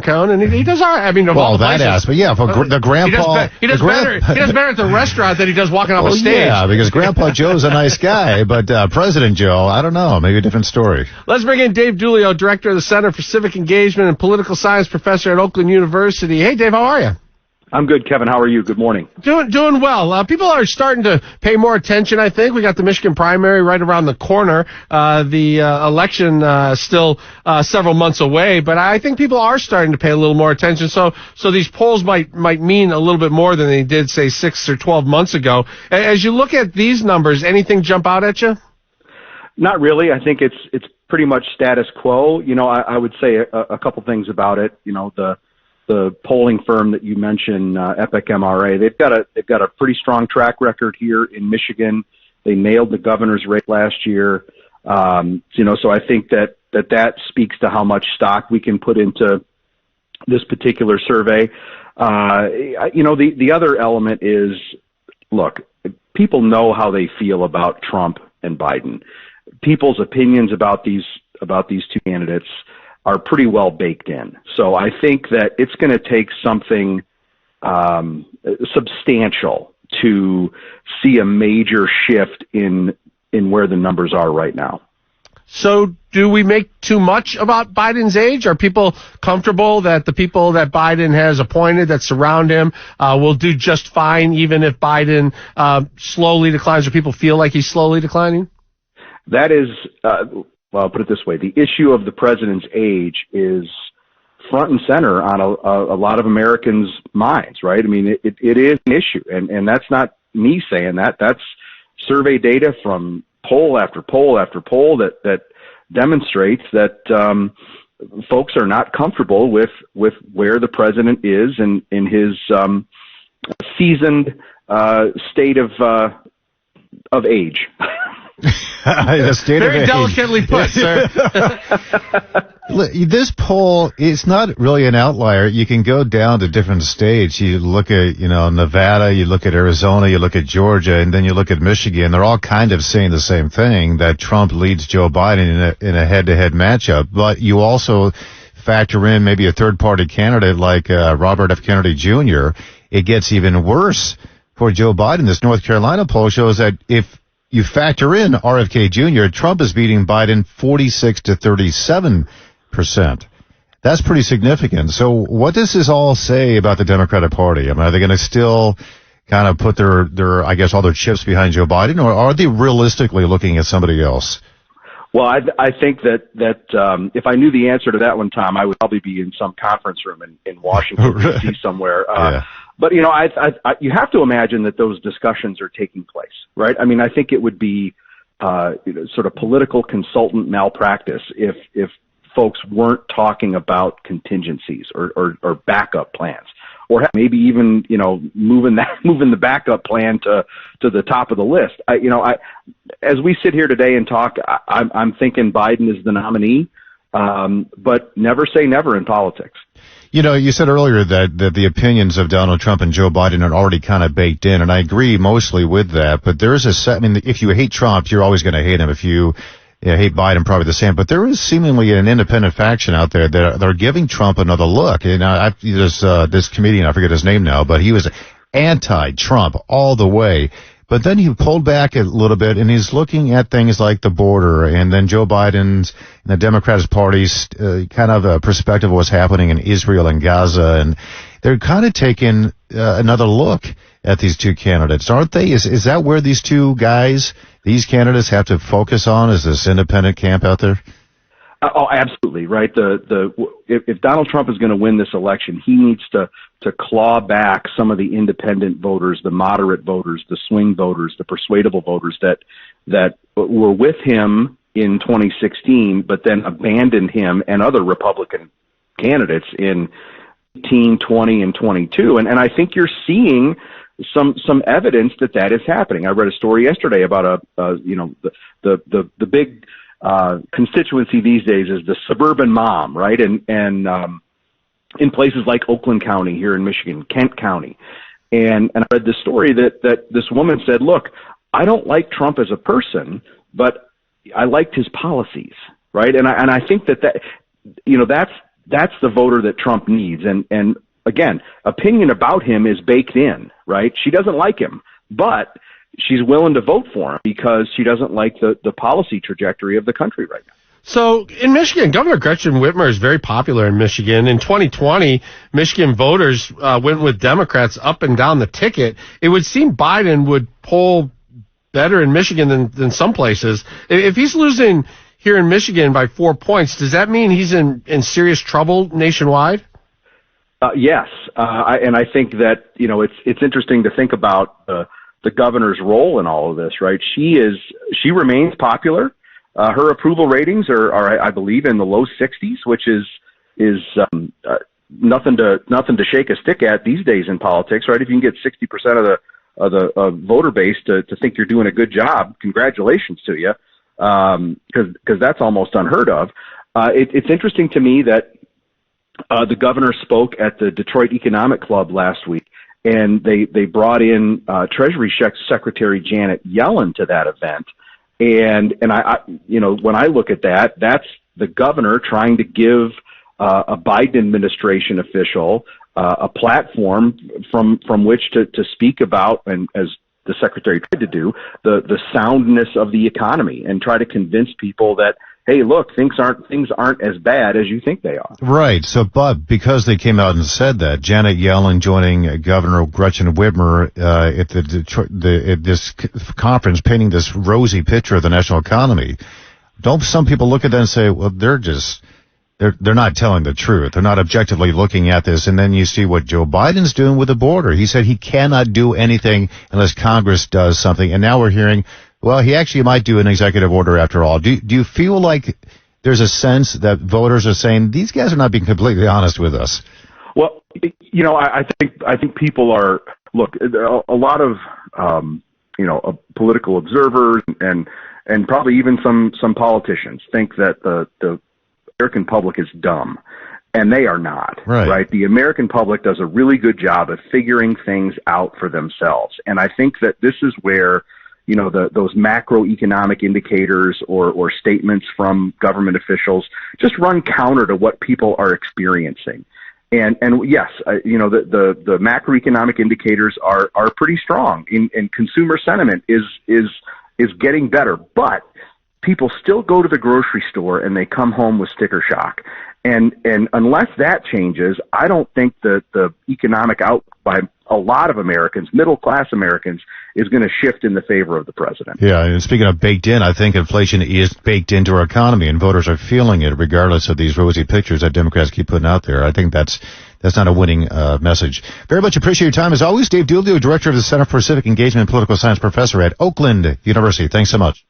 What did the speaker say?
count, and he does all right. I mean, of all the that places, but yeah, for the grandpa, he does better at the restaurant than he does walking off a stage. Yeah, because Grandpa Joe's a nice guy, but President Joe, I don't know, maybe a different story. Let's bring in Dave Dulio, director of the Center for Civic Engagement and Political Science professor at Oakland University. Hey, Dave, how are you? I'm good, Kevin. How are you? Good morning. Doing well. People are starting to pay more attention, I think. We got the Michigan primary right around the corner. The election still several months away, but I think people are starting to pay a little more attention. So these polls might mean a little bit more than they did, say, 6 or 12 months ago. As you look at these numbers, anything jump out at you? Not really. I think it's pretty much status quo. You know, I would say a couple things about it. You know, the polling firm that you mentioned, Epic MRA, they've got a pretty strong track record here in Michigan. They nailed the governor's race last year. You know, so I think that speaks to how much stock we can put into this particular survey. You know, the other element is, look, people know how they feel about Trump and Biden. People's opinions about these two candidates are pretty well baked in. So I think that it's going to take something substantial to see a major shift in where the numbers are right now. So do we make too much about Biden's age? Are people comfortable that the people that Biden has appointed that surround him will do just fine, even if Biden slowly declines, or people feel like he's slowly declining? That is... well, I'll put it this way. The issue of the president's age is front and center on a lot of Americans' minds, right? I mean, it is an issue, and that's not me saying that. That's survey data from poll after poll after poll that demonstrates that folks are not comfortable with where the president is in his seasoned state of age. Very delicately put, sir. This poll, it's not really an outlier. You can go down to different states. You look at, Nevada, you look at Arizona, you look at Georgia, and then you look at Michigan. They're all kind of saying the same thing, that Trump leads Joe Biden in a head-to-head matchup. But you also factor in maybe a third-party candidate like Robert F. Kennedy Jr. It gets even worse for Joe Biden. This North Carolina poll shows that if you factor in RFK Jr., Trump is beating Biden 46 to 37%. That's pretty significant. So what does this all say about the Democratic Party? I mean, are they going to still kind of put their, I guess, all their chips behind Joe Biden, or are they realistically looking at somebody else? Well, I think that if I knew the answer to that one, Tom, I would probably be in some conference room in Washington, D.C. somewhere. Yeah. But, you have to imagine that those discussions are taking place, right? I mean, I think it would be sort of political consultant malpractice if folks weren't talking about contingencies or backup plans, or maybe even, moving the backup plan to the top of the list. As we sit here today and talk, I'm thinking Biden is the nominee, but never say never in politics. You said earlier that the opinions of Donald Trump and Joe Biden are already kind of baked in, and I agree mostly with that. But there is if you hate Trump, you're always going to hate him. If you hate Biden, probably the same. But there is seemingly an independent faction out there that are giving Trump another look. This comedian, I forget his name now, but he was anti-Trump all the way. But then he pulled back a little bit, and he's looking at things like the border, and then Joe Biden's and the Democratic Party's kind of a perspective of what's happening in Israel and Gaza, and they're kind of taking another look at these two candidates, aren't they? Is that where these two guys, these candidates, have to focus on? Is this independent camp out there? Oh, absolutely, right. If Donald Trump is going to win this election, he needs to claw back some of the independent voters, the moderate voters, the swing voters, the persuadable voters that were with him in 2016, but then abandoned him and other Republican candidates in 18, 20, and 22. And I think you're seeing some evidence that is happening. I read a story yesterday about the big constituency these days is the suburban mom, right? And in places like Oakland County here in Michigan, Kent County. And I read this story that this woman said, look, I don't like Trump as a person, but I liked his policies, right? And I think that's that's the voter that Trump needs. And again, opinion about him is baked in, right? She doesn't like him, but she's willing to vote for him because she doesn't like the policy trajectory of the country right now. So in Michigan, Governor Gretchen Whitmer is very popular in Michigan. In 2020, Michigan voters went with Democrats up and down the ticket. It would seem Biden would poll better in Michigan than some places. If he's losing here in Michigan by 4 points, does that mean he's in serious trouble nationwide? Yes, and I think that it's interesting to think about the governor's role in all of this. Right? She remains popular. Her approval ratings are, I believe, in the low 60s, which is nothing to shake a stick at these days in politics, right? If you can get 60% of the voter base to think you're doing a good job, congratulations to you, because that's almost unheard of. It's interesting to me that the governor spoke at the Detroit Economic Club last week, and they brought in Treasury Secretary Janet Yellen to that event. And I when I look at that, that's the governor trying to give a Biden administration official a platform from which to speak about, and as the secretary tried to do, the soundness of the economy, and try to convince people that, hey, look, things aren't as bad as you think they are. Right. So, Bob, because they came out and said that, Janet Yellen joining Governor Gretchen Whitmer at this conference, painting this rosy picture of the national economy. Don't some people look at that and say, well, they're not telling the truth. They're not objectively looking at this. And then you see what Joe Biden's doing with the border. He said he cannot do anything unless Congress does something. And now we're hearing, well, he actually might do an executive order after all. Do you feel like there's a sense that voters are saying these guys are not being completely honest with us? Well, I think people are, look, a lot of political observers and probably even some politicians think that the American public is dumb, and they are not. Right? The American public does a really good job of figuring things out for themselves, and I think that this is where those macroeconomic indicators or statements from government officials just run counter to what people are experiencing. And yes, the macroeconomic indicators are pretty strong, and consumer sentiment is getting better, but people still go to the grocery store and they come home with sticker shock. And unless that changes, I don't think that the economic outlook by a lot of Americans, middle-class Americans, is going to shift in the favor of the president. Yeah, and speaking of baked in, I think inflation is baked into our economy, and voters are feeling it regardless of these rosy pictures that Democrats keep putting out there. I think that's not a winning message. Very much appreciate your time. As always, Dave Doolittle, Director of the Center for Civic Engagement and Political Science, Professor at Oakland University. Thanks so much.